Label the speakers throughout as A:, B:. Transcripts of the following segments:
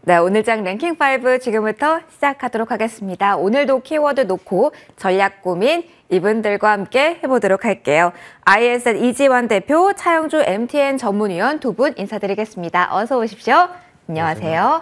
A: 네, 오늘장 랭킹5 지금부터 시작하도록 하겠습니다. 오늘도 키워드 놓고 전략 고민 이분들과 함께 해보도록 할게요. ISN 이지원 대표, 차영주 MTN 전문위원 두 분 인사드리겠습니다. 어서 오십시오. 안녕하세요.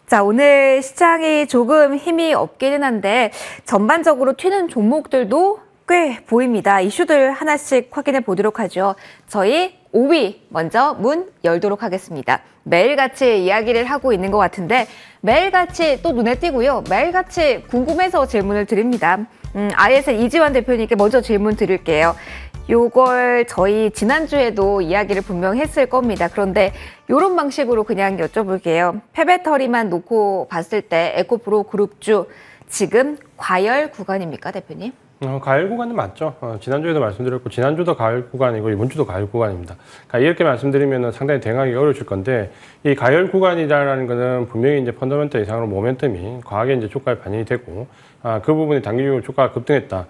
A: 자, 오늘 시장이 조금 힘이 없기는 한데 전반적으로 튀는 종목들도 꽤 보입니다. 이슈들 하나씩 확인해 보도록 하죠. 저희 5위 먼저 문 열도록 하겠습니다. 매일같이 이야기를 하고 있는 것 같은데 매일같이 또 눈에 띄고요. 매일같이 궁금해서 질문을 드립니다. ISN 이지원 대표님께 먼저 질문 드릴게요. 요걸 저희 지난주에도 이야기를 분명 했을 겁니다. 그런데 이런 방식으로 그냥 여쭤볼게요. 패배터리만 놓고 봤을 때 에코프로 그룹주 지금 과열 구간입니까, 대표님?
B: 가을 구간은 맞죠. 지난주에도 말씀드렸고 지난주도 가을 구간이고 이번 주도 가을 구간입니다. 그러니까 이렇게 말씀드리면 상당히 대응하기 어려우실 건데 이 가을 구간이라는 것은 분명히 이제 펀더멘털 이상으로 모멘텀이 과하게 이제 주가에 반영이 되고 그 부분이 단기적으로 주가가 급등했다.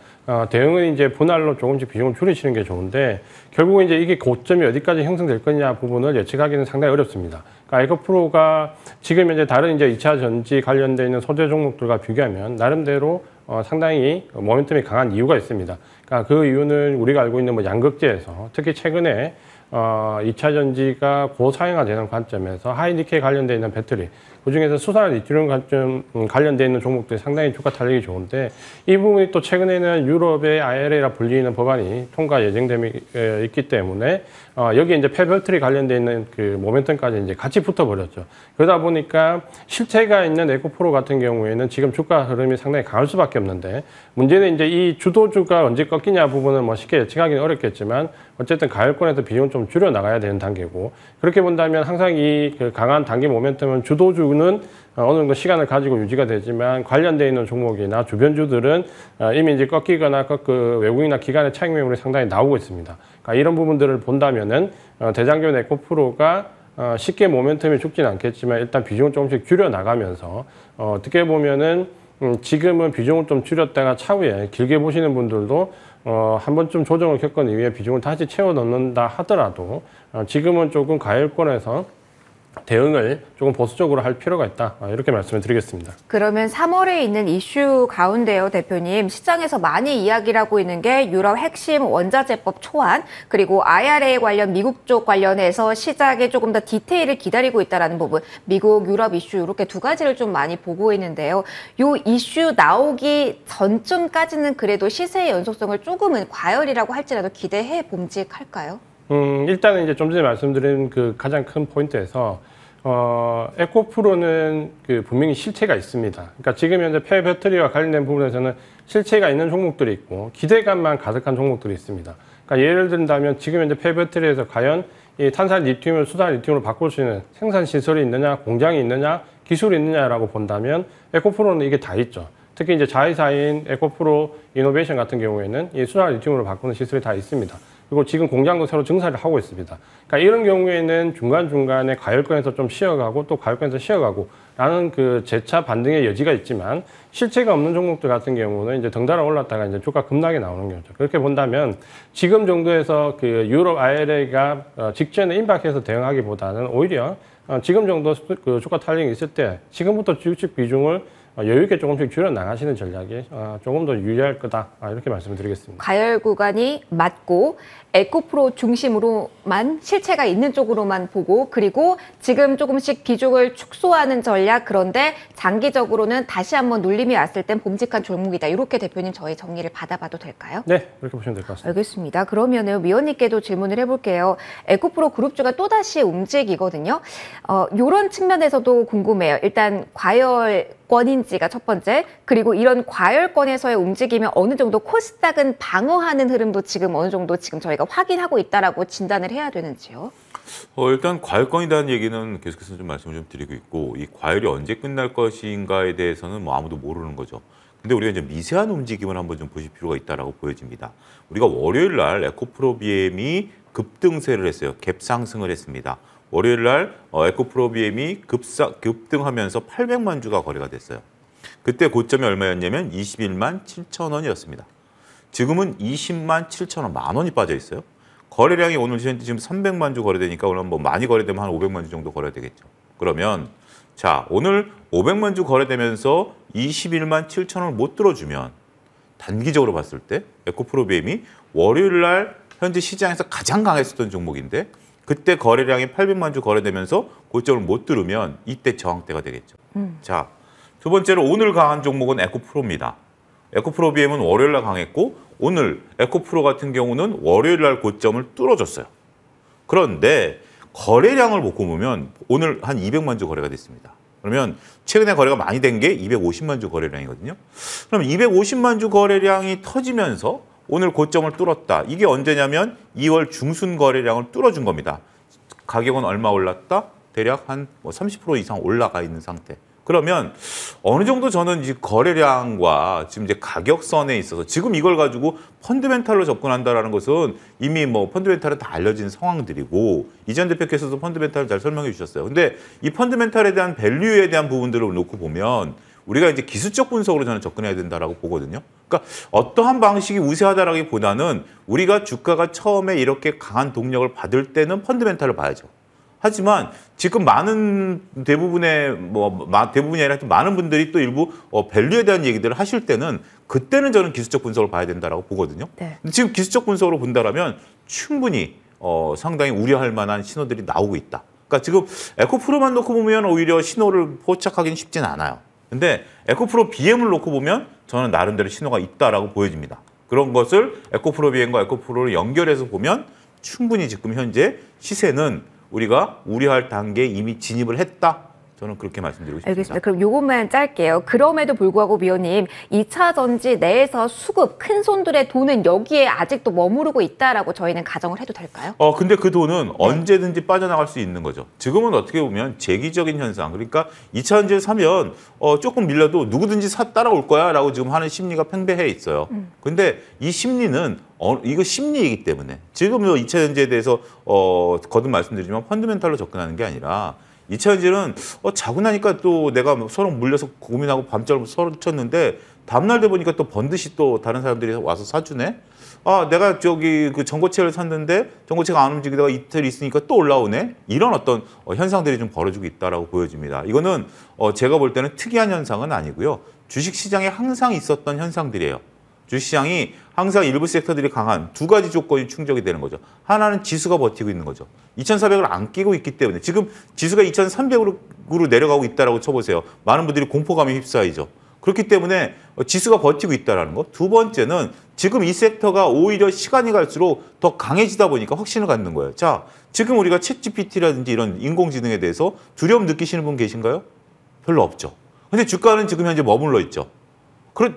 B: 대응은 이제 분할로 조금씩 비중을 줄이시는 게 좋은데 결국은 이제 이게 고점이 어디까지 형성될 거냐 부분을 예측하기는 상당히 어렵습니다. 그러니까 에코프로가 지금 이제 다른 이제 2차 전지 관련되어 있는 소재 종목들과 비교하면 나름대로 상당히 모멘텀이 강한 이유가 있습니다. 그러니까 그 이유는 우리가 알고 있는 뭐 양극재에서 특히 최근에 2차 전지가 고사양화되는 관점에서 하이니켈 관련되어 있는 배터리, 그중에서 수산화 리튬 관련되어 있는 종목들이 상당히 주가 탄력이 좋은데 이 부분이 또 최근에는 유럽의 IRA라 불리는 법안이 통과 예정됨이 있기 때문에 여기에 이제 폐배터리 관련되어 있는 그 모멘텀까지 이제 같이 붙어버렸죠. 그러다 보니까 실체가 있는 에코프로 같은 경우에는 지금 주가 흐름이 상당히 강할 수밖에 없는데 문제는 이제 이 주도주가 언제 꺾이냐 부분은 뭐 쉽게 예측하기는 어렵겠지만 어쨌든 가열권에서 비중을 좀 줄여 나가야 되는 단계고 그렇게 본다면 항상 이 그 강한 단기 모멘텀은 주도주는 어느 정도 시간을 가지고 유지가 되지만 관련되어 있는 종목이나 주변주들은 이미 이제 꺾이거나 그 외국이나 기관의 차익 매물이 상당히 나오고 있습니다. 그러니까 이런 부분들을 본다면은 대장균 에코프로가 쉽게 모멘텀이 죽지는 않겠지만 일단 비중을 조금씩 줄여 나가면서 어떻게 보면은 지금은 비중을 좀 줄였다가 차후에 길게 보시는 분들도 한 번쯤 조정을 겪은 이후에 비중을 다시 채워 넣는다 하더라도 지금은 조금 가열권에서 대응을 조금 보수적으로 할 필요가 있다. 이렇게 말씀을 드리겠습니다.
A: 그러면 3월에 있는 이슈 가운데요, 대표님. 시장에서 많이 이야기를 하고 있는 게 유럽 핵심 원자재법 초안, 그리고 IRA 관련 미국 쪽 관련해서 시작에 조금 더 디테일을 기다리고 있다는 부분. 미국, 유럽 이슈 이렇게 두 가지를 좀 많이 보고 있는데요. 요 이슈 나오기 전쯤까지는 그래도 시세의 연속성을 조금은 과열이라고 할지라도 기대해 봄직할까요?
B: 일단은 이제 좀 전에 말씀드린 그 가장 큰 포인트에서 에코프로는 그 분명히 실체가 있습니다. 그러니까 지금 현재 폐배터리와 관련된 부분에서는 실체가 있는 종목들이 있고 기대감만 가득한 종목들이 있습니다. 그러니까 예를 든다면 지금 현재 폐배터리에서 과연 이 탄산 리튬을 수산 리튬으로 바꿀 수 있는 생산 시설이 있느냐, 공장이 있느냐, 기술이 있느냐라고 본다면 에코프로는 이게 다 있죠. 특히 이제 자회사인 에코프로 이노베이션 같은 경우에는 이 수산 리튬으로 바꾸는 시설이 다 있습니다. 그리고 지금 공장도 새로 증설을 하고 있습니다. 그러니까 이런 경우에는 중간중간에 가열권에서 좀 쉬어가고 또 가열권에서 쉬어가고 라는 그 재차 반등의 여지가 있지만 실체가 없는 종목들 같은 경우는 이제 덩달아 올랐다가 이제 주가 급락이 나오는 거죠. 그렇게 본다면 지금 정도에서 그 유럽 IRA가 직전에 임박해서 대응하기보다는 오히려 지금 정도 그 주가 탄력이 있을 때 지금부터 주식 비중을 여유 있게 조금씩 줄여 나가시는 전략이 조금 더 유리할 거다. 이렇게 말씀을 드리겠습니다.
A: 가열 구간이 맞고 에코프로 중심으로만 실체가 있는 쪽으로만 보고 그리고 지금 조금씩 비중을 축소하는 전략 그런데 장기적으로는 다시 한번 눌림이 왔을 땐 봄직한 종목이다. 이렇게 대표님 저희 정리를 받아봐도 될까요?
B: 네, 그렇게 보시면 될 것 같습니다.
A: 알겠습니다. 그러면은 위원님께도 질문을 해볼게요. 에코프로 그룹주가 또다시 움직이거든요. 이런 측면에서도 궁금해요. 일단 과열권인지가 첫 번째 그리고 이런 과열권에서의 움직임이 어느 정도 코스닥은 방어하는 흐름도 지금 어느 정도 지금 저희가 확인하고 있다라고 진단을 해야 되는지요?
C: 일단 과열권이라는 얘기는 계속해서 좀 말씀을 좀 드리고 있고 이 과열이 언제 끝날 것인가에 대해서는 뭐 아무도 모르는 거죠. 근데 우리가 이제 미세한 움직임을 한번 좀 보실 필요가 있다라고 보여집니다. 우리가 월요일 날 에코프로비엠이 급등세를 했어요. 갭 상승을 했습니다. 월요일 날 에코프로비엠이 급등하면서 800만 주가 거래가 됐어요. 그때 고점이 얼마였냐면 21만 7천 원이었습니다. 지금은 20만 7천 원, 만 원이 빠져 있어요. 거래량이 오늘 지금 300만 주 거래되니까 오늘 뭐 많이 거래되면 한 500만 주 정도 거래되겠죠. 그러면 자, 오늘 500만 주 거래되면서 21만 7천 원을 못 들어주면 단기적으로 봤을 때 에코프로비엠이 월요일 날 현재 시장에서 가장 강했었던 종목인데 그때 거래량이 800만 주 거래되면서 고점을 못 들으면 이때 저항대가 되겠죠. 자, 두 번째로 오늘 강한 종목은 에코프로입니다. 에코프로비엠은 월요일 날 강했고 오늘 에코프로 같은 경우는 월요일 날 고점을 뚫어줬어요. 그런데 거래량을 놓고 보면 오늘 한 200만 주 거래가 됐습니다. 그러면 최근에 거래가 많이 된 게 250만 주 거래량이거든요. 그럼 250만 주 거래량이 터지면서 오늘 고점을 뚫었다. 이게 언제냐면 2월 중순 거래량을 뚫어준 겁니다. 가격은 얼마 올랐다? 대략 한 30% 이상 올라가 있는 상태. 그러면 어느 정도 저는 이 거래량과 지금 이제 가격선에 있어서 지금 이걸 가지고 펀드멘탈로 접근한다라는 것은 이미 뭐 펀드멘탈은 다 알려진 상황들이고 이전 대표께서도 펀드멘탈을 잘 설명해 주셨어요. 근데 이 펀드멘탈에 대한 밸류에 대한 부분들을 놓고 보면 우리가 이제 기술적 분석으로 저는 접근해야 된다라고 보거든요. 그러니까 어떠한 방식이 우세하다라기보다는 우리가 주가가 처음에 이렇게 강한 동력을 받을 때는 펀드멘탈을 봐야죠. 하지만 지금 많은 대부분의 대부분이 아니라 많은 분들이 또 일부 밸류에 대한 얘기들을 하실 때는 그때는 저는 기술적 분석을 봐야 된다라고 보거든요. 네. 지금 기술적 분석으로 본다라면 충분히 상당히 우려할 만한 신호들이 나오고 있다. 그러니까 지금 에코프로만 놓고 보면 오히려 신호를 포착하기는 쉽지는 않아요. 근데 에코프로 BM을 놓고 보면 저는 나름대로 신호가 있다라고 보여집니다. 그런 것을 에코프로 BM과 에코프로를 연결해서 보면 충분히 지금 현재 시세는 우리가 우려할 단계에 이미 진입을 했다. 저는 그렇게 말씀드리고 싶습니다.
A: 알겠습니다. 그럼 요것만 짧게요. 그럼에도 불구하고 위원님 2차 전지 내에서 수급 큰 손들의 돈은 여기에 아직도 머무르고 있다라고 저희는 가정을 해도 될까요?
C: 근데 그 돈은 언제든지 빠져나갈 수 있는 거죠. 지금은 어떻게 보면 재기적인 현상. 그러니까 2차 전지를 사면 조금 밀려도 누구든지 따라올 거야 라고 지금 하는 심리가 팽배해 있어요. 근데 이 심리는 이거 심리이기 때문에 지금 2차 전지에 대해서 거듭 말씀드리지만 펀드멘탈로 접근하는 게 아니라 2차 전지는 자고 나니까 또 내가 서로 물려서 고민하고 밤잠을 서로 쳤는데 다음날 돼 보니까 또 번듯이 또 다른 사람들이 와서 사주네. 내가 저기 그 전고체를 샀는데 전고체가 안 움직이다가 이틀 있으니까 또 올라오네. 이런 어떤 현상들이 좀 벌어지고 있다라고 보여집니다. 이거는 제가 볼 때는 특이한 현상은 아니고요. 주식시장에 항상 있었던 현상들이에요. 주식시장이 항상 일부 섹터들이 강한 두 가지 조건이 충족이 되는 거죠. 하나는 지수가 버티고 있는 거죠. 2,400을 안 끼고 있기 때문에 지금 지수가 2,300으로 내려가고 있다라고 쳐보세요. 많은 분들이 공포감에 휩싸이죠. 그렇기 때문에 지수가 버티고 있다는 거. 두 번째는 지금 이 섹터가 오히려 시간이 갈수록 더 강해지다 보니까 확신을 갖는 거예요. 자, 지금 우리가 챗GPT라든지 이런 인공지능에 대해서 두려움 느끼시는 분 계신가요? 별로 없죠. 근데 주가는 지금 현재 머물러 있죠.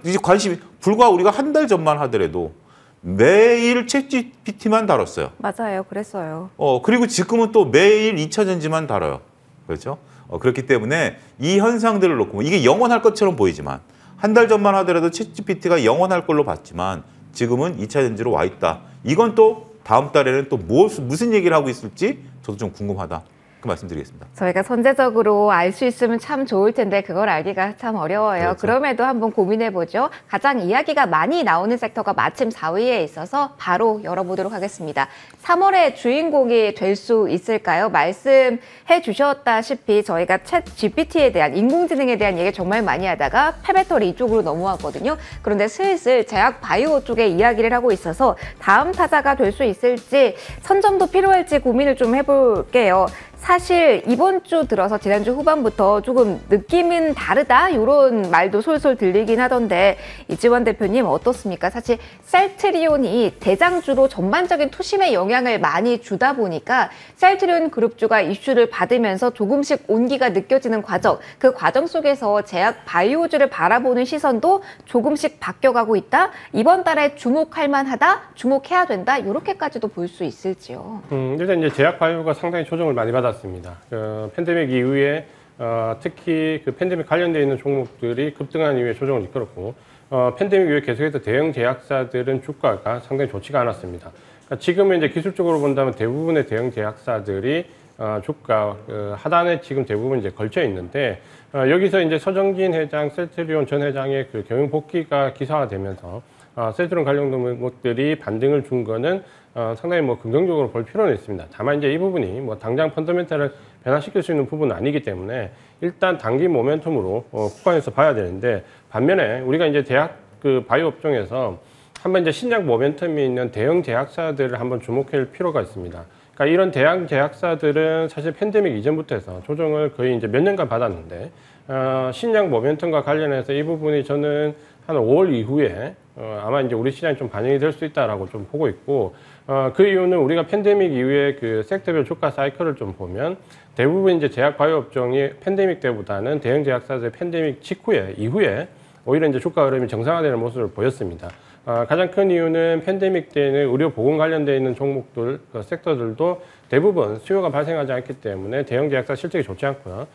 C: 이제 관심이 불과 우리가 한 달 전만 하더라도 매일 챗GPT만 다뤘어요.
A: 맞아요. 그랬어요.
C: 그리고 지금은 또 매일 2차 전지만 다뤄요. 그렇죠? 그렇기 때문에 이 현상들을 놓고 이게 영원할 것처럼 보이지만 한 달 전만 하더라도 챗GPT가 영원할 걸로 봤지만 지금은 2차 전지로 와 있다. 이건 또 다음 달에는 또 무슨 얘기를 하고 있을지 저도 좀 궁금하다. 그 말씀드리겠습니다.
A: 저희가 선제적으로 알 수 있으면 참 좋을 텐데 그걸 알기가 참 어려워요.
C: 그렇죠.
A: 그럼에도 한번 고민해보죠. 가장 이야기가 많이 나오는 섹터가 마침 4위에 있어서 바로 열어보도록 하겠습니다. 3월의 주인공이 될 수 있을까요? 말씀해 주셨다시피 저희가 챗 GPT에 대한 인공지능에 대한 얘기 정말 많이 하다가 폐배터리 이쪽으로 넘어왔거든요. 그런데 슬슬 제약 바이오 쪽에 이야기를 하고 있어서 다음 타자가 될 수 있을지 선점도 필요할지 고민을 좀 해볼게요. 사실 이번 주 들어서 지난주 후반부터 조금 느낌은 다르다 이런 말도 솔솔 들리긴 하던데 이지원 대표님 어떻습니까? 사실 셀트리온이 대장주로 전반적인 투심에 영향을 많이 주다 보니까 셀트리온 그룹주가 이슈를 받으면서 조금씩 온기가 느껴지는 과정, 그 과정 속에서 제약 바이오주를 바라보는 시선도 조금씩 바뀌어가고 있다? 이번 달에 주목할 만하다? 주목해야 된다? 이렇게까지도 볼 수 있을지요?
B: 일단 이제 제약 바이오가 상당히 조정을 많이 받았습니다. 팬데믹 이후에 특히 그 팬데믹 관련되어 있는 종목들이 급등한 이후에 조정을 이끌었고 팬데믹 이후에 계속해서 대형 제약사들은 주가가 상당히 좋지가 않았습니다. 그러니까 지금은 이제 기술적으로 본다면 대부분의 대형 제약사들이 주가 하단에 지금 대부분 이제 걸쳐 있는데 여기서 이제 서정진 회장, 셀트리온 전 회장의 그 경영 복귀가 기사화되면서 셀트리온 관련 종목들이 반등을 준 거는 상당히 긍정적으로 볼 필요는 있습니다. 다만 이제 이 부분이 당장 펀더멘탈을 변화시킬 수 있는 부분은 아니기 때문에 일단 단기 모멘텀으로 국간에서 봐야 되는데, 반면에 우리가 이제 대학 그 바이오 업종에서 한번 이제 신약 모멘텀이 있는 대형 제약사들을 한번 주목할 필요가 있습니다. 그러니까 이런 대형 제약사들은 사실 팬데믹 이전부터 해서 조정을 거의 이제 몇 년간 받았는데, 신약 모멘텀과 관련해서 이 부분이 저는 한 5월 이후에 아마 이제 우리 시장이 좀 반영이 될 수 있다라고 좀 보고 있고, 그 이유는 우리가 팬데믹 이후에 그 섹터별 주가 사이클을 좀 보면 대부분 이제 제약 바이오 업종이 팬데믹 때보다는 대형 제약사들 팬데믹 이후에 오히려 이제 주가 흐름이 정상화되는 모습을 보였습니다. 가장 큰 이유는 팬데믹 때는 의료 보건 관련되어 있는 종목들, 그 섹터들도 대부분 수요가 발생하지 않기 때문에 대형 제약사 실적이 좋지 않고요.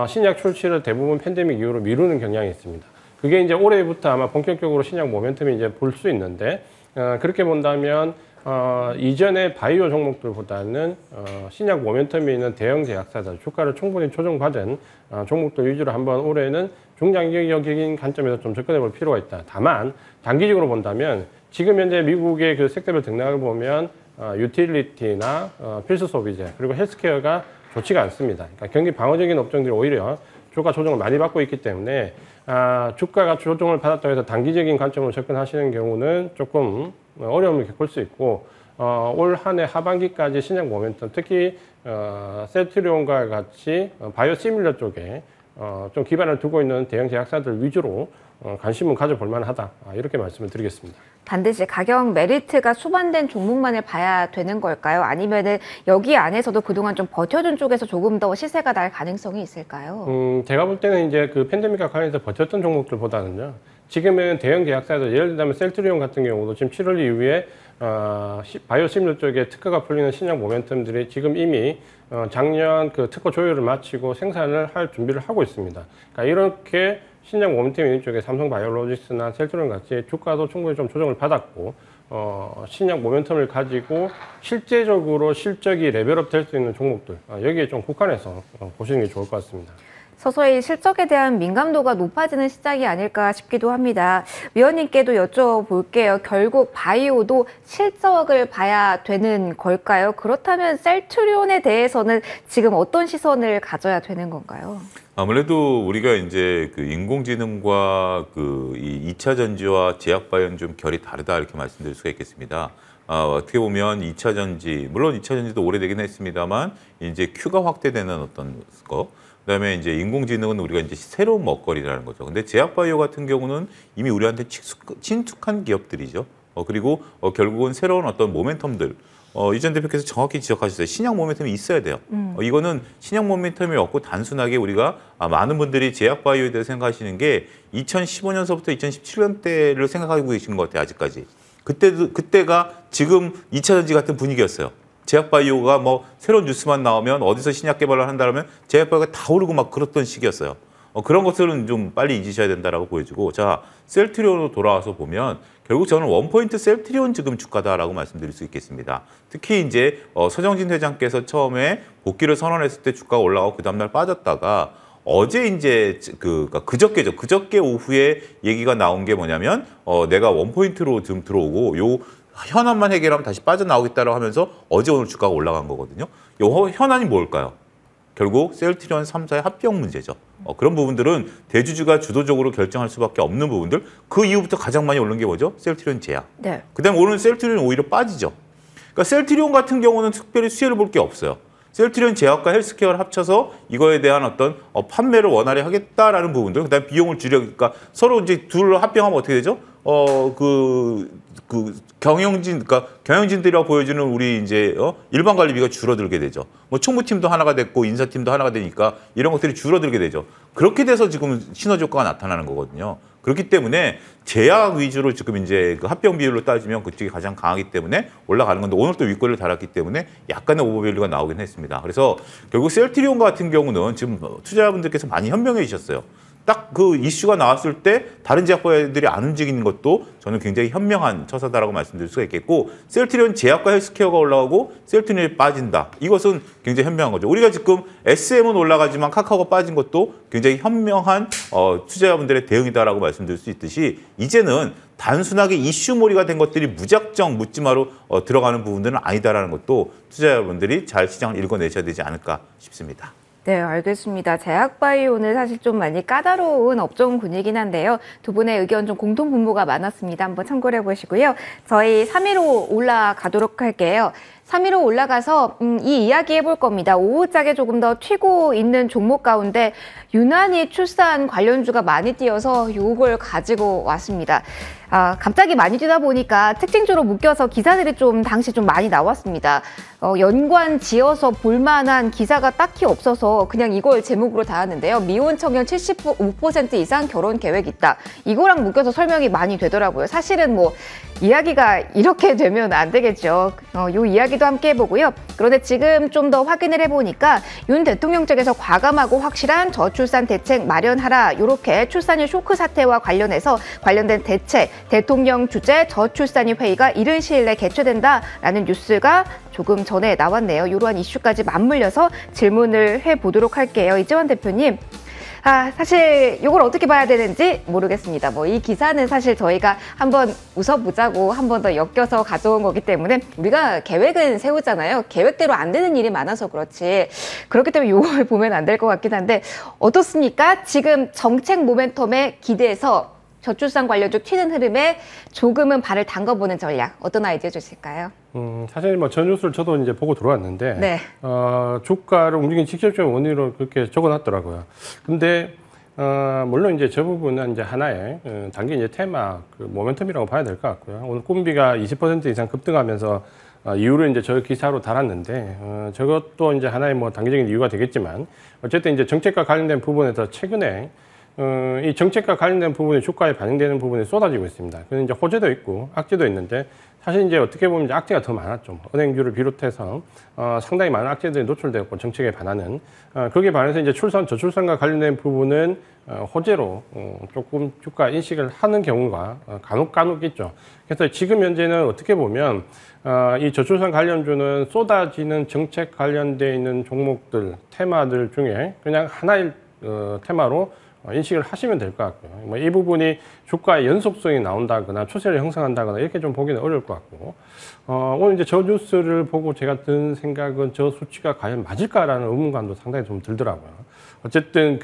B: 신약 출시를 대부분 팬데믹 이후로 미루는 경향이 있습니다. 그게 이제 올해부터 아마 본격적으로 신약 모멘텀이 이제 볼 수 있는데, 그렇게 본다면 이전의 바이오 종목들보다는 신약 모멘텀이 있는 대형 제약사들, 주가를 충분히 조정받은 종목들 위주로 한번 올해는 중장기적인 관점에서 좀 접근해 볼 필요가 있다. 다만 단기적으로 본다면 지금 현재 미국의 그 섹터별 등락을 보면 유틸리티나 필수 소비재 그리고 헬스케어가 좋지가 않습니다. 그러니까 경기 방어적인 업종들이 오히려 주가 조정을 많이 받고 있기 때문에 주가가 조정을 받았다고 해서 단기적인 관점으로 접근하시는 경우는 조금 어려움을 겪을 수 있고, 올 한 해 하반기까지 신약 모멘텀, 특히 셀트리온과 같이 바이오 시밀러 쪽에 좀 기반을 두고 있는 대형 제약사들 위주로 관심은 가져볼 만하다, 이렇게 말씀을 드리겠습니다.
A: 반드시 가격 메리트가 수반된 종목만을 봐야 되는 걸까요? 아니면은 여기 안에서도 그동안 좀 버텨준 쪽에서 조금 더 시세가 날 가능성이 있을까요?
B: 제가 볼 때는 이제 그 팬데믹과 관련해서 버텼던 종목들보다는요, 지금은 대형 제약사들, 예를 들면 셀트리온 같은 경우도 지금 7월 이후에 바이오 시밀러 쪽에 특허가 풀리는 신약 모멘텀들이 지금 이미 작년 그 특허 조율을 마치고 생산을 할 준비를 하고 있습니다. 그러니까 이렇게 신약 모멘텀 있는 쪽에 삼성바이오로직스나 셀트리온 같이 주가도 충분히 좀 조정을 받았고, 신약 모멘텀을 가지고 실제적으로 실적이 레벨업 될 수 있는 종목들, 여기에 좀 국한해서 보시는 게 좋을 것 같습니다.
A: 서서히 실적에 대한 민감도가 높아지는 시작이 아닐까 싶기도 합니다. 위원님께도 여쭤볼게요. 결국 바이오도 실적을 봐야 되는 걸까요? 그렇다면 셀트리온에 대해서는 지금 어떤 시선을 가져야 되는 건가요?
C: 아무래도 우리가 이제 그 인공지능과 그 이 2차 전지와 제약 바이오는 좀 결이 다르다, 이렇게 말씀드릴 수가 있겠습니다. 어떻게 보면 2차 전지, 물론 2차 전지도 오래되긴 했습니다만 이제 Q가 확대되는 어떤 거, 그다음에 이제 인공지능은 우리가 이제 새로운 먹거리라는 거죠. 근데 제약 바이오 같은 경우는 이미 우리한테 친숙한 기업들이죠. 그리고 결국은 새로운 어떤 모멘텀들, 이전 대표께서 정확히 지적하셨어요. 신약 모멘텀이 있어야 돼요. 이거는 신약 모멘텀이 없고 단순하게 우리가 많은 분들이 제약 바이오에 대해서 생각하시는 게 2015년서부터 2017년대를 생각하고 계시는 것 같아요. 아직까지. 그때가 지금 2차 전지 같은 분위기였어요. 제약 바이오가 뭐 새로운 뉴스만 나오면 어디서 신약 개발을 한다면 제약 바이오가 다 오르고 막 그랬던 시기였어요. 그런 것들은 좀 빨리 잊으셔야 된다라고 보여지고, 자, 셀트리온으로 돌아와서 보면 결국 저는 원포인트 셀트리온 지금 주가다라고 말씀드릴 수 있겠습니다. 특히 이제 서정진 회장께서 처음에 복귀를 선언했을 때 주가가 올라가고 그 다음날 빠졌다가 어제 이제 그저께죠. 그저께 오후에 얘기가 나온 게 뭐냐면 내가 원포인트로 좀 들어오고 요 현안만 해결하면 다시 빠져나오겠다라고 하면서 어제 오늘 주가가 올라간 거거든요. 요 현안이 뭘까요? 결국 셀트리온 3사의 합병 문제죠. 그런 부분들은 대주주가 주도적으로 결정할 수밖에 없는 부분들. 그 이후부터 가장 많이 오른 게 뭐죠? 셀트리온 제약.
A: 네.
C: 그다음에 오늘 셀트리온 오히려 빠지죠. 그러니까 셀트리온 같은 경우는 특별히 수혜를 볼 게 없어요. 셀트리온 제약과 헬스케어를 합쳐서 이거에 대한 어떤 판매를 원활히 하겠다라는 부분들, 그다음에 비용을 줄이니까 서로 이제 둘로 합병하면 어떻게 되죠? 경영진들이라고 보여주는 우리 이제 일반 관리비가 줄어들게 되죠. 뭐 총무팀도 하나가 됐고 인사팀도 하나가 되니까 이런 것들이 줄어들게 되죠. 그렇게 돼서 지금 시너지 효과가 나타나는 거거든요. 그렇기 때문에 제약 위주로 지금 이제 그 합병 비율로 따지면 그쪽이 가장 강하기 때문에 올라가는 건데, 오늘 또 윗골을 달았기 때문에 약간의 오버밸류가 나오긴 했습니다. 그래서 결국 셀트리온 같은 경우는 지금 투자자분들께서 많이 현명해지셨어요. 딱 그 이슈가 나왔을 때 다른 제약바들이 안 움직이는 것도 저는 굉장히 현명한 처사다라고 말씀드릴 수가 있겠고, 셀트리온 제약과 헬스케어가 올라가고 셀트리온이 빠진다. 이것은 굉장히 현명한 거죠. 우리가 지금 SM은 올라가지만 카카오가 빠진 것도 굉장히 현명한 투자자분들의 대응이다라고 말씀드릴 수 있듯이, 이제는 단순하게 이슈몰이가 된 것들이 무작정 묻지마로 들어가는 부분들은 아니다라는 것도 투자자분들이 잘 시장을 읽어내셔야 되지 않을까 싶습니다.
A: 네, 알겠습니다. 제약바이오는 사실 좀 많이 까다로운 업종군이긴 한데요. 두 분의 의견 좀 공통 분모가 많았습니다. 한번 참고를 해보시고요. 저희 3위로 올라가도록 할게요. 3위로 올라가서 이 이야기 해볼 겁니다. 오후짝에 조금 더 튀고 있는 종목 가운데 유난히 출산 관련주가 많이 뛰어서 요걸 가지고 왔습니다. 갑자기 많이 뛰다 보니까 특징주로 묶여서 기사들이 좀 당시 좀 많이 나왔습니다. 연관 지어서 볼만한 기사가 딱히 없어서 그냥 이걸 제목으로 달았는데요. 미혼 청년 75% 이상 결혼 계획 있다. 이거랑 묶여서 설명이 많이 되더라고요. 사실은 뭐 이야기가 이렇게 되면 안 되겠죠. 요 이야기도 함께 해보고요. 그런데 지금 좀 더 확인을 해보니까 윤 대통령 측에서 과감하고 확실한 저출산 대책 마련하라. 이렇게 출산율 쇼크 사태와 관련해서 관련된 대책, 대통령 주재 저출산위 회의가 이른 시일 내 개최된다라는 뉴스가 조금 전에 나왔네요. 이러한 이슈까지 맞물려서 질문을 해보도록 할게요. 이재원 대표님. 사실 이걸 어떻게 봐야 되는지 모르겠습니다. 뭐 이 기사는 사실 저희가 한번 웃어보자고 한 번 더 엮여서 가져온 거기 때문에 우리가 계획은 세우잖아요. 계획대로 안 되는 일이 많아서 그렇지. 그렇기 때문에 이걸 보면 안 될 것 같긴 한데 어떻습니까? 지금 정책 모멘텀에 기대해서 저출산 관련주 튀는 흐름에 조금은 발을 담궈보는 전략 어떤 아이디어 주실까요?
B: 사실 뭐 전 뉴스를 저도 이제 보고 들어왔는데,
A: 네.
B: 주가를 움직인 직접적인 원인으로 그렇게 적어놨더라고요. 근데 물론 이제 저 부분은 이제 하나의 단기 이제 테마 그 모멘텀이라고 봐야 될 것 같고요. 오늘 꿈비가 20% 이상 급등하면서 이유를 이제 저 기사로 달았는데, 저것도 이제 하나의 뭐 단기적인 이유가 되겠지만, 어쨌든 이제 정책과 관련된 부분에서 최근에 이 정책과 관련된 부분이 주가에 반영되는 부분이 쏟아지고 있습니다. 그래서 이제 호재도 있고 악재도 있는데, 사실 이제 어떻게 보면 이제 악재가 더 많았죠. 은행주를 비롯해서 상당히 많은 악재들이 노출되었고 정책에 반하는, 거기에 반해서 이제 출산, 저출산과 관련된 부분은 호재로 조금 주가 인식을 하는 경우가 간혹 있죠. 그래서 지금 현재는 어떻게 보면 이 저출산 관련주는 쏟아지는 정책 관련돼 있는 종목들, 테마들 중에 그냥 하나의 테마로 인식을 하시면 될 것 같고요. 뭐 이 부분이 주가의 연속성이 나온다거나 추세를 형성한다거나 이렇게 좀 보기는 어려울 것 같고, 오늘 이제 저 뉴스를 보고 제가 든 생각은 저 수치가 과연 맞을까라는 의문감도 상당히 좀 들더라고요. 어쨌든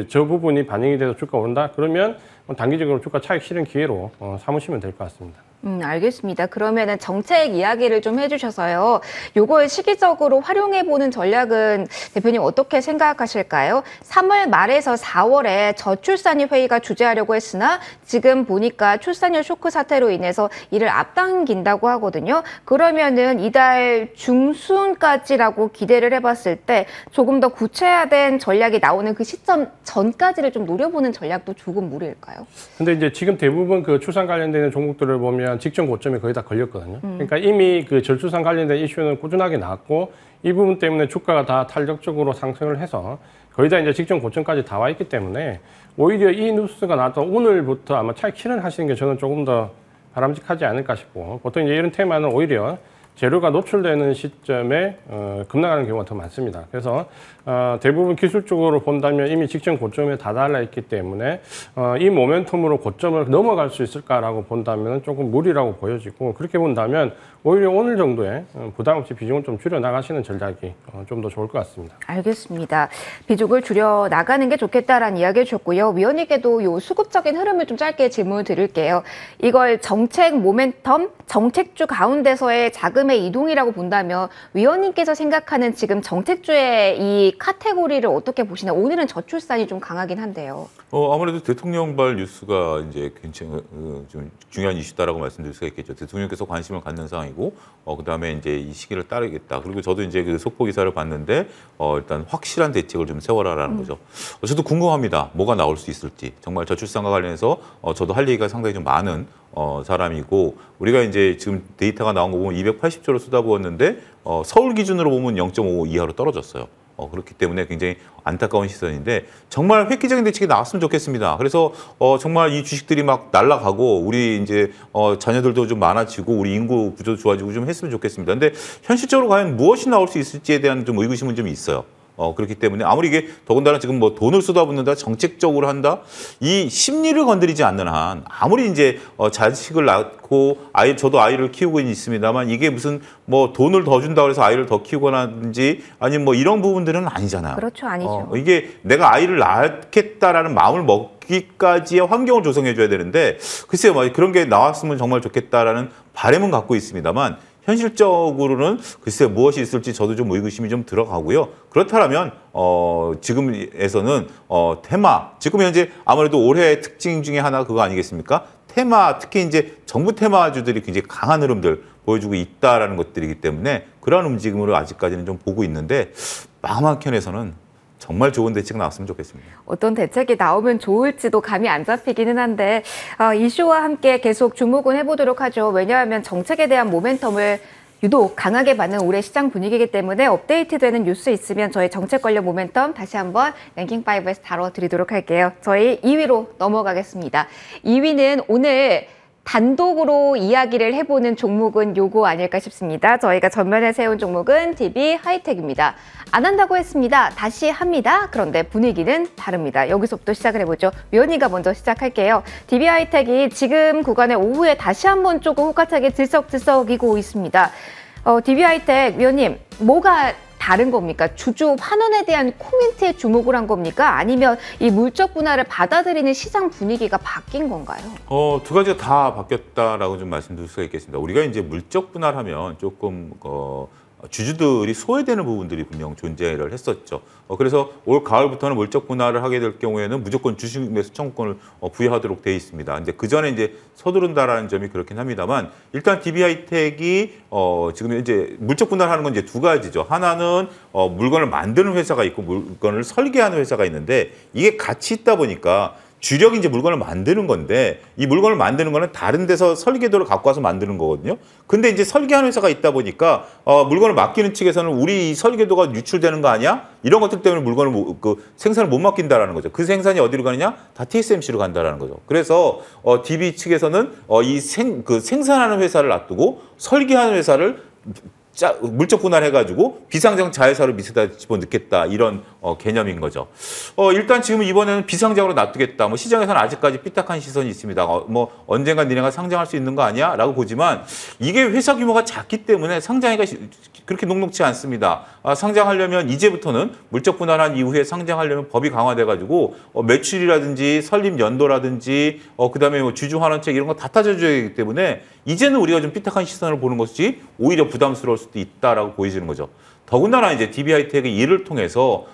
B: 저 부분이 반영이 돼서 주가 오른다 그러면 단기적으로 주가 차익 실현 기회로 삼으시면 될 것 같습니다.
A: 알겠습니다. 그러면은 정책 이야기를 좀 해주셔서요. 요걸 시기적으로 활용해보는 전략은 대표님 어떻게 생각하실까요? 3월 말에서 4월에 저출산위 회의가 주재하려고 했으나 지금 보니까 출산율 쇼크 사태로 인해서 이를 앞당긴다고 하거든요. 그러면은 이달 중순까지라고 기대를 해봤을 때 조금 더 구체화된 전략이 나오는 그 시점 전까지를 좀 노려보는 전략도 조금 무리일까요?
B: 근데 이제 지금 대부분 그 출산 관련되는 종목들을 보면 직전 고점에 거의 다 걸렸거든요. 그러니까 이미 그 저출산 관련된 이슈는 꾸준하게 나왔고, 이 부분 때문에 주가가 다 탄력적으로 상승을 해서 거의 다 이제 직전 고점까지 다 와 있기 때문에 오히려 이 뉴스가 나왔던 오늘부터 아마 차익 실현하시는 게 저는 조금 더 바람직하지 않을까 싶고, 보통 이제 이런 테마는 오히려 재료가 노출되는 시점에 급락하는 경우가 더 많습니다. 그래서 대부분 기술적으로 본다면 이미 직전 고점에 다달라 있기 때문에 이 모멘텀으로 고점을 넘어갈 수 있을까라고 본다면 조금 무리라고 보여지고, 그렇게 본다면 오히려 오늘 정도에 부담 없이 비중을 좀 줄여 나가시는 전략이 좀 더 좋을 것 같습니다.
A: 알겠습니다. 비중을 줄여 나가는 게 좋겠다라는 이야기 해주셨고요. 위원님께도 요 수급적인 흐름을 좀 짧게 질문을 드릴게요. 이걸 정책 모멘텀, 정책주 가운데서의 자금의 이동이라고 본다면 위원님께서 생각하는 지금 정책주의 이 카테고리를 어떻게 보시나요? 오늘은 저출산이 좀 강하긴 한데요.
C: 아무래도 대통령발 뉴스가 이제 굉장히 좀 중요한 이슈다라고 말씀드릴 수가 있겠죠. 대통령께서 관심을 갖는 사항이고, 그다음에 이제 이 시기를 따르겠다. 그리고 저도 이제 그 속보 기사를 봤는데 일단 확실한 대책을 좀 세워라라는 거죠. 저도 궁금합니다. 뭐가 나올 수 있을지. 정말 저출산과 관련해서 저도 할 얘기가 상당히 좀 많은 사람이고, 우리가 이제 지금 데이터가 나온 거 보면 280조를 쏟아부었는데 서울 기준으로 보면 0.5 이하로 떨어졌어요. 그렇기 때문에 굉장히 안타까운 시선인데 정말 획기적인 대책이 나왔으면 좋겠습니다. 그래서 정말 이 주식들이 막 날아가고 우리 이제 자녀들도 좀 많아지고 우리 인구 구조도 좋아지고 좀 했으면 좋겠습니다. 근데 현실적으로 과연 무엇이 나올 수 있을지에 대한 좀 의구심은 좀 있어요. 그렇기 때문에 아무리 이게 더군다나 지금 뭐 돈을 쏟아붓는다, 정책적으로 한다, 이 심리를 건드리지 않는 한 아무리 이제 자식을 낳고 저도 아이를 키우고 있습니다만 이게 무슨 뭐 돈을 더 준다고 해서 아이를 더 키우거나든지 아니면 뭐 이런 부분들은 아니잖아요.
A: 그렇죠, 아니죠.
C: 이게 내가 아이를 낳겠다라는 마음을 먹기까지의 환경을 조성해 줘야 되는데 글쎄요, 뭐 그런 게 나왔으면 정말 좋겠다라는 바람은 갖고 있습니다만 현실적으로는 글쎄 무엇이 있을지 저도 좀 의구심이 좀 들어가고요. 그렇다면 지금에서는 테마, 지금 현재 아무래도 올해의 특징 중에 하나 그거 아니겠습니까? 테마, 특히 이제 정부 테마주들이 굉장히 강한 흐름들 보여주고 있다라는 것들이기 때문에 그런 움직임으로 아직까지는 좀 보고 있는데 마음 한켠에서는 정말 좋은 대책 나왔으면 좋겠습니다.
A: 어떤 대책이 나오면 좋을지도 감이 안 잡히기는 한데 이슈와 함께 계속 주목은 해보도록 하죠. 왜냐하면 정책에 대한 모멘텀을 유독 강하게 받는 올해 시장 분위기이기 때문에 업데이트되는 뉴스 있으면 저희 정책 관련 모멘텀 다시 한번 랭킹5에서 다뤄드리도록 할게요. 저희 2위로 넘어가겠습니다. 2위는 오늘 단독으로 이야기를 해보는 종목은 요거 아닐까 싶습니다. 저희가 전면에 세운 종목은 DB 하이텍입니다. 안 한다고 했습니다. 다시 합니다. 그런데 분위기는 다릅니다. 여기서부터 시작을 해보죠. 위원님과 먼저 시작할게요. DB 하이텍이 지금 구간에 오후에 다시 한번 조금 호가차게 들썩들썩이고 있습니다. DB 하이텍 위원님, 뭐가 다른 겁니까? 주주 환원에 대한 코멘트에 주목을 한 겁니까? 아니면 이 물적 분할을 받아들이는 시장 분위기가 바뀐 건가요?
C: 두 가지가 다 바뀌었다라고 좀 말씀드릴 수가 있겠습니다. 우리가 이제 물적 분할하면 조금 주주들이 소외되는 부분들이 분명 존재를 했었죠. 그래서 올 가을부터는 물적 분할을 하게 될 경우에는 무조건 주식 매수 청구권을 부여하도록 돼 있습니다. 이제 그 전에 이제 서두른다라는 점이 그렇긴 합니다만 일단 DB 하이텍이 지금 이제 물적 분할하는 건 이제 두 가지죠. 하나는 물건을 만드는 회사가 있고 물건을 설계하는 회사가 있는데 이게 같이 있다 보니까 주력이 이제 물건을 만드는 건데 이 물건을 만드는 거는 다른 데서 설계도를 갖고 와서 만드는 거거든요. 근데 이제 설계하는 회사가 있다 보니까 물건을 맡기는 측에서는 우리 이 설계도가 유출되는 거 아니야? 이런 것들 때문에 물건을 생산을 못 맡긴다라는 거죠. 그 생산이 어디로 가느냐? 다 TSMC로 간다라는 거죠. 그래서 DB 측에서는 생산하는 회사를 놔두고 설계하는 회사를 물적 분할해가지고 비상장 자회사로 밑에다 집어넣겠다 이런 개념인 거죠. 일단 지금 이번에는 비상장으로 놔두겠다. 뭐 시장에서는 아직까지 삐딱한 시선이 있습니다. 뭐 언젠가 니네가 상장할 수 있는 거 아니야? 라고 보지만 이게 회사 규모가 작기 때문에 상장하기가 그렇게 녹록지 않습니다. 상장하려면 이제부터는 물적 분할한 이후에 상장하려면 법이 강화돼가지고 매출이라든지 설립 연도라든지 그다음에 뭐 주주 환원책 이런 거 다 따져줘야 되기 때문에 이제는 우리가 좀 삐딱한 시선을 보는 것이 오히려 부담스러울 수도 있다라고 보여지는 거죠. 더군다나 이제 DB 하이텍의 이를 통해서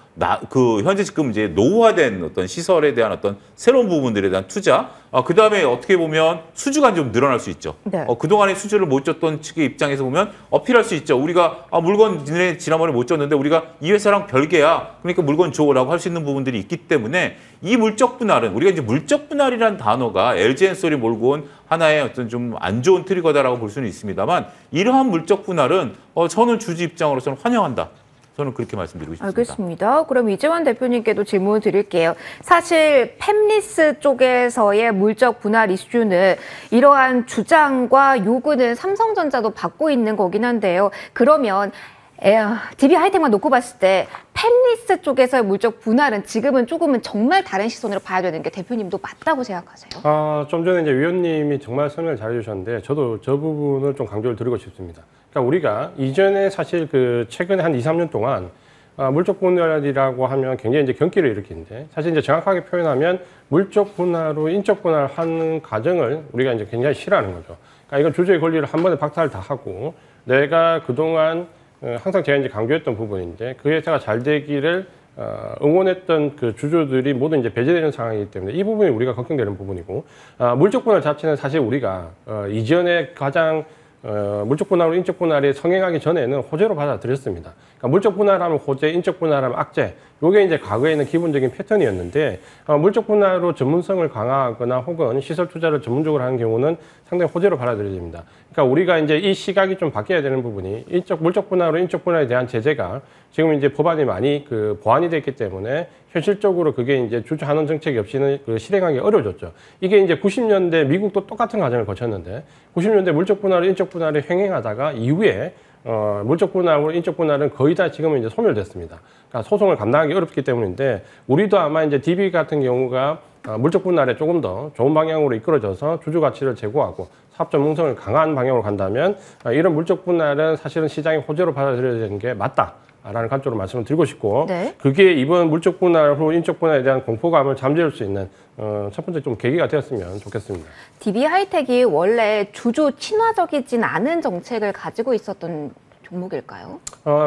C: 현재 지금 이제 노후화된 어떤 시설에 대한 어떤 새로운 부분들에 대한 투자, 그 다음에 어떻게 보면 수주가 좀 늘어날 수 있죠.
A: 네.
C: 그동안에 수주를 못 줬던 측의 입장에서 보면 어필할 수 있죠. 우리가 물건 니네 지난번에 못 줬는데 우리가 이 회사랑 별개야. 그러니까 물건 줘라고 할 수 있는 부분들이 있기 때문에 이 물적 분할은 우리가 이제 물적 분할이라는 단어가 LG엔솔이 몰고 온 하나의 어떤 좀 안 좋은 트리거다라고 볼 수는 있습니다만 이러한 물적 분할은 저는 주주 입장으로서는 환영한다. 저는 그렇게 말씀드리고 싶습니다.
A: 알겠습니다. 그럼 이재환 대표님께도 질문을 드릴게요. 사실 팹리스 쪽에서의 물적 분할 이슈는 이러한 주장과 요구는 삼성전자도 받고 있는 거긴 한데요. 그러면 DB 하이텍만 놓고 봤을 때 팹리스 쪽에서의 물적 분할은 지금은 조금은 정말 다른 시선으로 봐야 되는 게 대표님도 맞다고 생각하세요?
B: 좀 전에 이제 위원님이 정말 설명을 잘 해주셨는데 저도 저 부분을 좀 강조를 드리고 싶습니다. 그러니까 우리가 이전에 사실 최근에 한 2, 3년 동안 물적 분할이라고 하면 굉장히 이제 경기를 일으키는데 사실 이제 정확하게 표현하면 물적 분할로 인적 분할하는 과정을 우리가 이제 굉장히 싫어하는 거죠. 그러니까 이건 주주의 권리를 한 번에 박탈을 다 하고 내가 그동안 항상 제가 이제 강조했던 부분인데 그 회사가 잘 되기를 응원했던 그 주주들이 모두 이제 배제되는 상황이기 때문에 이 부분이 우리가 걱정되는 부분이고 물적 분할 자체는 사실 우리가 이전에 가장 물적 분할로 인적 분할이 성행하기 전에는 호재로 받아들였습니다. 그러니까 물적 분할하면 호재, 인적 분할하면 악재 이게 이제 과거에는 기본적인 패턴이었는데 물적 분할로 전문성을 강화하거나 혹은 시설 투자를 전문적으로 하는 경우는 상당히 호재로 받아들여집니다. 그러니까 우리가 이제 이 시각이 좀 바뀌어야 되는 부분이 물적 분할로 인적 분할에 대한 제재가 지금 이제 법안이 많이 보완이 됐기 때문에 현실적으로 그게 이제 주주 환원 정책이 없이는 실행하기 어려워졌죠. 이게 이제 90년대 미국도 똑같은 과정을 거쳤는데 90년대 물적 분할로 인적 분할을 횡행하다가 이후에 물적 분할하고 인적 분할은 거의 다 지금은 이제 소멸됐습니다. 그러니까 소송을 감당하기 어렵기 때문인데 우리도 아마 이제 DB 같은 경우가 물적 분할에 조금 더 좋은 방향으로 이끌어져서 주주 가치를 제고하고 사업 전문성을 강화한 방향으로 간다면 이런 물적 분할은 사실은 시장의 호재로 받아들여야 되는 게 맞다라는 관점으로 말씀을 드리고 싶고
A: 네.
B: 그게 이번 물적 분할 후 인적 분할에 대한 공포감을 잠재울 수 있는 첫 번째 좀 계기가 되었으면 좋겠습니다.
A: DB 하이텍이 원래 주주 친화적이진 않은 정책을 가지고 있었던 종목일까요?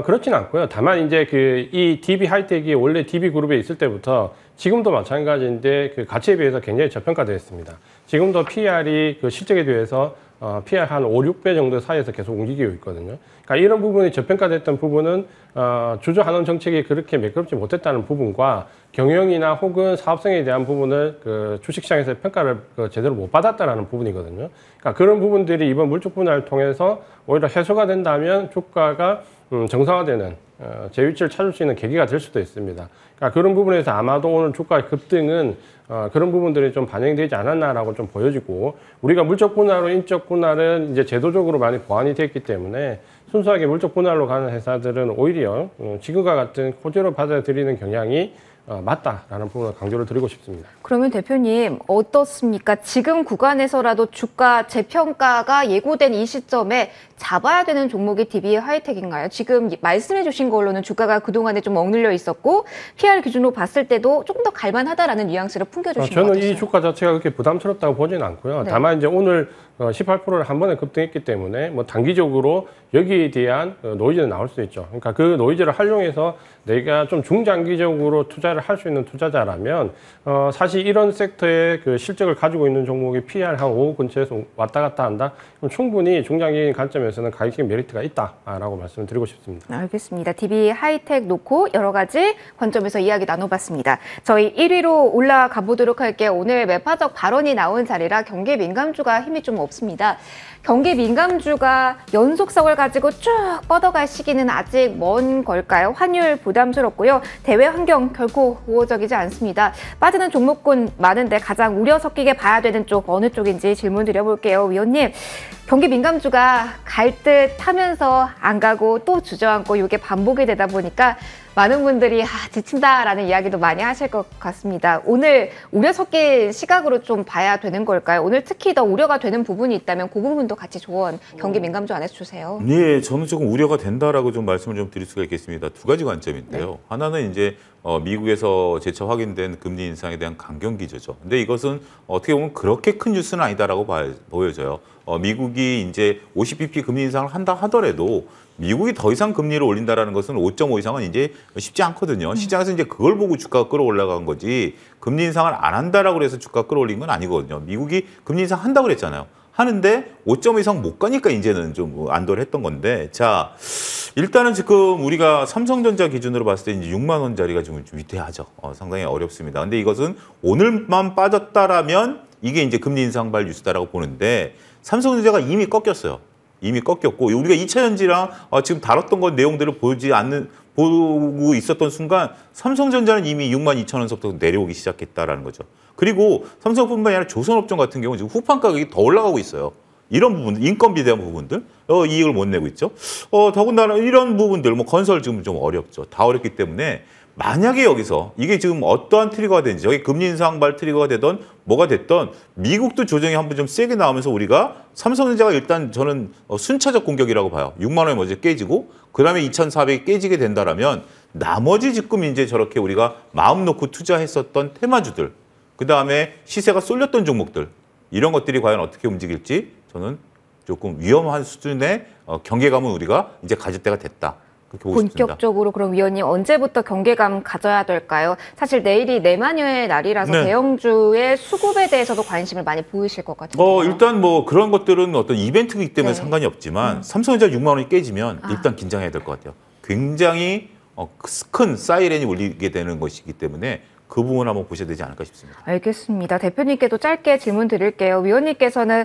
B: 그렇진 않고요. 다만 이제 이 DB 하이텍이 원래 DB 그룹에 있을 때부터 지금도 마찬가지인데 그 가치에 비해서 굉장히 저평가되었습니다. 지금도 PR이 그 실적에 비해서 PR 한 5, 6배 정도 사이에서 계속 움직이고 있거든요. 그러니까 이런 부분이 저평가됐던 부분은 주주 환원 정책이 그렇게 매끄럽지 못했다는 부분과 경영이나 혹은 사업성에 대한 부분을 그 주식시장에서 평가를 제대로 못 받았다는 부분이거든요. 그러니까 그런 부분들이 이번 물적 분할을 통해서 오히려 해소가 된다면 주가가 정상화되는 제 위치를 찾을 수 있는 계기가 될 수도 있습니다. 그러니까 그런 부분에서 아마도 오늘 주가의 급등은 그런 부분들이 좀 반영되지 않았나라고 좀 보여지고 우리가 물적 분할로 인적 분할은 이제 제도적으로 많이 보완이 됐기 때문에 순수하게 물적 분할로 가는 회사들은 오히려 지금과 같은 호재로 받아들이는 경향이 맞다라는 부분을 강조를 드리고 싶습니다.
A: 그러면 대표님 어떻습니까? 지금 구간에서라도 주가 재평가가 예고된 이 시점에 잡아야 되는 종목이 DB 하이텍인가요? 지금 말씀해 주신 걸로는 주가가 그동안에 좀 억눌려 있었고 PR 기준으로 봤을 때도 조금 더 갈만하다라는 뉘앙스를 풍겨주신 것 같아요.
B: 저는 이 주가 자체가 그렇게 부담스럽다고 보지는 않고요.
A: 네.
B: 다만 이제 오늘 18%를 한 번에 급등했기 때문에 뭐 단기적으로 여기에 대한 노이즈는 나올 수 있죠. 그러니까 그 노이즈를 활용해서 내가 좀 중장기적으로 투자를 할 수 있는 투자자라면 사실 이런 섹터의 그 실적을 가지고 있는 종목이 PR 한 5 근처에서 왔다 갔다 한다. 그럼 충분히 중장기 관점에서는 가격적인 메리트가 있다라고 말씀을 드리고 싶습니다.
A: 알겠습니다. DB 하이텍 놓고 여러 가지 관점에서 이야기 나눠봤습니다. 저희 1위로 올라가 보도록 할게요. 오늘 매파적 발언이 나온 자리라 경기 민감주가 힘이 좀 없습니다. 경기 민감주가 연속성을 가지고 쭉 뻗어갈 시기는 아직 먼 걸까요? 환율 부담스럽고요. 대외 환경 결코 우호적이지 않습니다. 빠지는 종목군 많은데 가장 우려 섞이게 봐야 되는 쪽 어느 쪽인지 질문 드려볼게요. 위원님, 경기 민감주가 갈 듯 하면서 안 가고 또 주저앉고 이게 반복이 되다 보니까 많은 분들이 지친다라는 이야기도 많이 하실 것 같습니다. 오늘 우려 섞인 시각으로 좀 봐야 되는 걸까요? 오늘 특히 더 우려가 되는 부분이 있다면 그 부분도 같이 조언 경기 민감주 안에서 주세요.
C: 네, 저는 조금 우려가 된다라고 좀 말씀을 좀 드릴 수가 있겠습니다. 두 가지 관점인데요. 네. 하나는 이제 미국에서 재차 확인된 금리 인상에 대한 강경 기조죠. 근데 이것은 어떻게 보면 그렇게 큰 뉴스는 아니다라고 보여져요. 미국이 이제 50bp 금리 인상을 한다 하더라도 미국이 더 이상 금리를 올린다라는 것은 5.5 이상은 이제 쉽지 않거든요. 시장에서 이제 그걸 보고 주가가 끌어올라간 거지 금리 인상을 안 한다라고 해서 주가 끌어올린 건 아니거든요. 미국이 금리 인상 한다고 그랬잖아요. 하는데 5.5 이상 못 가니까 이제는 좀 안도를 했던 건데 자 일단은 지금 우리가 삼성전자 기준으로 봤을 때 이제 6만 원짜리가 좀 위태하죠. 상당히 어렵습니다. 근데 이것은 오늘만 빠졌다라면 이게 이제 금리 인상발 뉴스다라고 보는데 삼성전자가 이미 꺾였어요. 이미 꺾였고 우리가 2차전지랑 지금 다뤘던 건 내용들을 보고 있었던 순간 삼성전자는 이미 6만 2천 원서부터 내려오기 시작했다라는 거죠. 그리고 삼성뿐만 아니라 조선업종 같은 경우 지금 후판 가격이 더 올라가고 있어요. 이런 부분들, 인건비에 대한 부분들 이익을 못 내고 있죠. 더군다나 이런 부분들, 뭐 건설 지금 좀 어렵죠. 다 어렵기 때문에 만약에 여기서 이게 지금 어떠한 트리거가 되는지 여기 금리 인상발 트리거가 되던 뭐가 됐던 미국도 조정이 한번 좀 세게 나오면서 우리가 삼성전자가 일단 저는 순차적 공격이라고 봐요. 6만 원이 먼저 깨지고 그다음에 2,400이 깨지게 된다라면 나머지 지금 이제 저렇게 우리가 마음 놓고 투자했었던 테마주들 그다음에 시세가 쏠렸던 종목들 이런 것들이 과연 어떻게 움직일지 저는 조금 위험한 수준의 경계감은 우리가 이제 가질 때가 됐다.
A: 본격적으로 그럼 위원님 언제부터 경계감 가져야 될까요? 사실 내일이 내마녀의 날이라서
C: 네.
A: 대형주의 수급에 대해서도 관심을 많이 보이실 것 같은데요.
C: 일단 뭐 그런 것들은 어떤 이벤트이기 때문에
A: 네.
C: 상관이 없지만 삼성전자 6만 원이 깨지면 일단 긴장해야 될 것 같아요. 굉장히 큰 사이렌이 울리게 되는 것이기 때문에 그 부분 한번 보셔야 되지 않을까 싶습니다.
A: 알겠습니다. 대표님께도 짧게 질문 드릴게요. 위원님께서는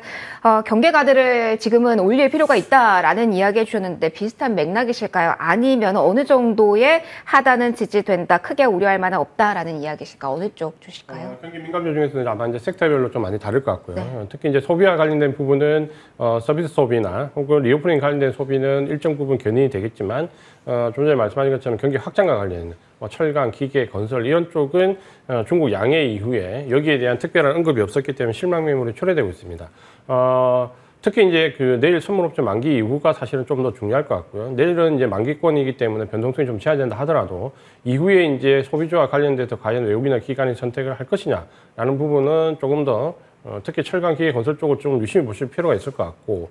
A: 경계가드를 지금은 올릴 필요가 있다라는 이야기 해주셨는데 비슷한 맥락이실까요? 아니면 어느 정도의 하단은 지지된다, 크게 우려할 만한 없다라는 이야기실까? 어느 쪽 주실까요?
B: 경기 민감주 중에서는 아마 이제 섹터별로 좀 많이 다를 것 같고요.
A: 네.
B: 특히 이제 소비와 관련된 부분은 서비스 소비나 혹은 리오프닝 관련된 소비는 일정 부분 견인이 되겠지만 좀 전에 말씀하신 것처럼 경기 확장과 관련 철강, 기계, 건설 이런 쪽은 중국 양해 이후에 여기에 대한 특별한 언급이 없었기 때문에 실망 매물이 초래되고 있습니다. 특히 이제 그 내일 선물옵션 만기 이후가 사실은 좀 더 중요할 것 같고요. 내일은 이제 만기권이기 때문에 변동성이 좀 제한된다 하더라도 이후에 이제 소비주와 관련돼서 과연 외국이나 기관이 선택을 할 것이냐라는 부분은 조금 더 특히 철강, 기계, 건설 쪽을 좀 유심히 보실 필요가 있을 것 같고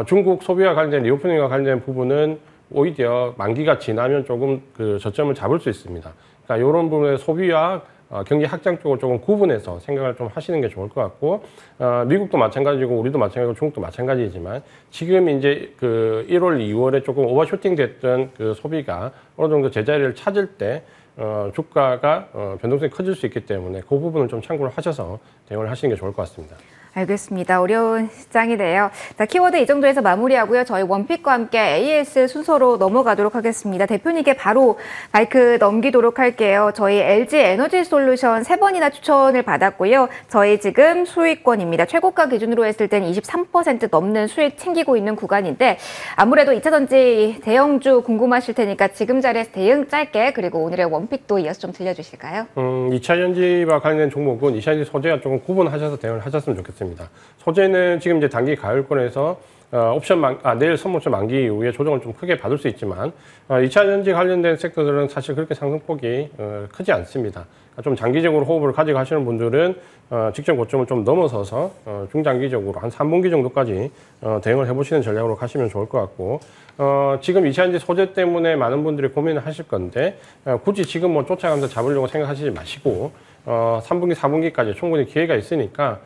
B: 중국 소비와 관련된 리오프닝과 관련된 부분은 오히려 만기가 지나면 조금 그 저점을 잡을 수 있습니다. 그러니까 이런 부분에 소비와 경기 확장 쪽을 조금 구분해서 생각을 좀 하시는 게 좋을 것 같고 미국도 마찬가지고 우리도 마찬가지고 중국도 마찬가지지만 지금 이제 그 1월, 2월에 조금 오버슈팅 됐던 그 소비가 어느 정도 제자리를 찾을 때 주가가 변동성이 커질 수 있기 때문에 그 부분을 좀 참고를 하셔서 대응을 하시는 게 좋을 것 같습니다.
A: 알겠습니다. 어려운 시장이네요. 자, 키워드 이 정도에서 마무리하고요. 저희 원픽과 함께 AS 순서로 넘어가도록 하겠습니다. 대표님께 바로 마이크 넘기도록 할게요. 저희 LG 에너지 솔루션 3번이나 추천을 받았고요. 저희 지금 수익권입니다. 최고가 기준으로 했을 때는 23% 넘는 수익 챙기고 있는 구간인데 아무래도 2차전지 대형주 궁금하실 테니까 지금 자리에서 대응 짧게 그리고 오늘의 원픽도 이어서 좀 들려주실까요?
B: 2차전지와 관련된 종목은 2차전지 소재와 조금 구분하셔서 대응을 하셨으면 좋겠습니다. 소재는 지금 이제 단기 가을권에서 내일 선물옵션 만기 이후에 조정을 좀 크게 받을 수 있지만 2차전지 관련된 섹터들은 사실 그렇게 상승폭이 크지 않습니다. 좀 장기적으로 호흡을 가지고 하시는 분들은 직전 고점을 좀 넘어서서 중장기적으로 한 3분기 정도까지 대응을 해보시는 전략으로 가시면 좋을 것 같고 지금 2차전지 소재 때문에 많은 분들이 고민을 하실 건데 굳이 지금 뭐 쫓아가면서 잡으려고 생각하시지 마시고 3분기, 4분기까지 충분히 기회가 있으니까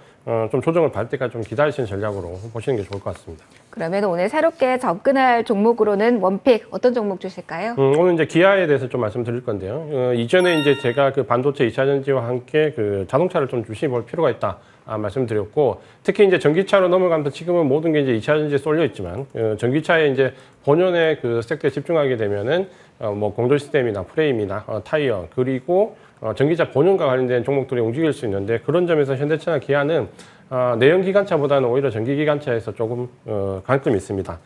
B: 좀 조정을 받을 때까지 좀 기다리시는 전략으로 보시는 게 좋을 것 같습니다.
A: 그러면 오늘 새롭게 접근할 종목으로는 원픽 어떤 종목 주실까요?
B: 오늘 이제 기아에 대해서 좀 말씀드릴 건데요. 이전에 이제 제가 그 반도체 2차전지와 함께 그 자동차를 좀 유심히 볼 필요가 있다. 말씀드렸고 특히 이제 전기차로 넘어가면서 지금은 모든 게 이제 2차전지에 쏠려 있지만 전기차에 이제 본연의 그 섹터에 집중하게 되면은 뭐 공조 시스템이나 프레임이나 타이어 그리고 전기차 본연과 관련된 종목들이 움직일 수 있는데 그런 점에서 현대차나 기아는 내연기관차보다는 오히려 전기기관차에서 조금 강점이 있습니다.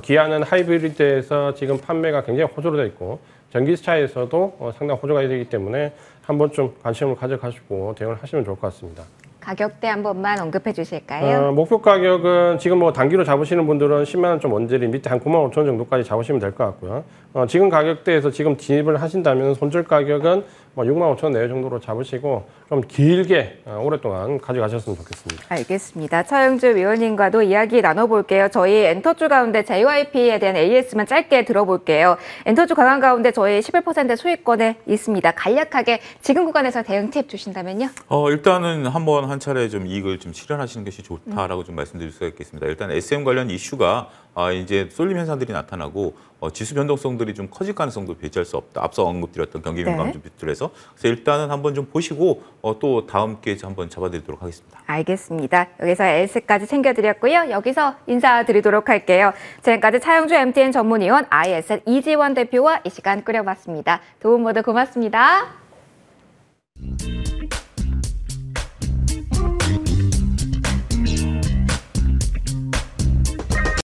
B: 기아는 하이브리드에서 지금 판매가 굉장히 호조로 되어 있고 전기차에서도 상당히 호조가 되기 때문에 한번 좀 관심을 가져가시고 대응을 하시면 좋을 것 같습니다.
A: 가격대 한 번만 언급해 주실까요?
B: 목표 가격은 지금 뭐 단기로 잡으시는 분들은 10만 원 좀 언저리 밑에 한 9만 5천 정도까지 잡으시면 될 것 같고요. 지금 가격대에서 지금 진입을 하신다면 손절 가격은 뭐 6만 5천 내외 정도로 잡으시고 좀 길게 오랫동안 가져가셨으면 좋겠습니다.
A: 알겠습니다. 차영주 위원님과도 이야기 나눠볼게요. 저희 엔터주 가운데 JYP에 대한 AS만 짧게 들어볼게요. 엔터주 강한 가운데 저희 11% 수익권에 있습니다. 간략하게 지금 구간에서 대응 팁 주신다면요?
C: 일단은 한번 한 차례 좀 이익을 좀 실현하시는 것이 좋다라고 좀 말씀드릴 수가 있겠습니다. 일단 SM 관련 이슈가 이제 쏠림 현상들이 나타나고 지수 변동성들이 좀 커질 가능성도 배제할 수 없다. 앞서 언급드렸던 경기 민감주 비틀에서 그래서 일단은 한번 좀 보시고 또 다음 기회에 한번 잡아드리도록 하겠습니다.
A: 알겠습니다. 여기서 S까지 챙겨드렸고요. 여기서 인사드리도록 할게요. 지금까지 차영주 MTN 전문위원 ISN 이지원 대표와 이 시간 꾸려봤습니다. 두 분 모두 고맙습니다.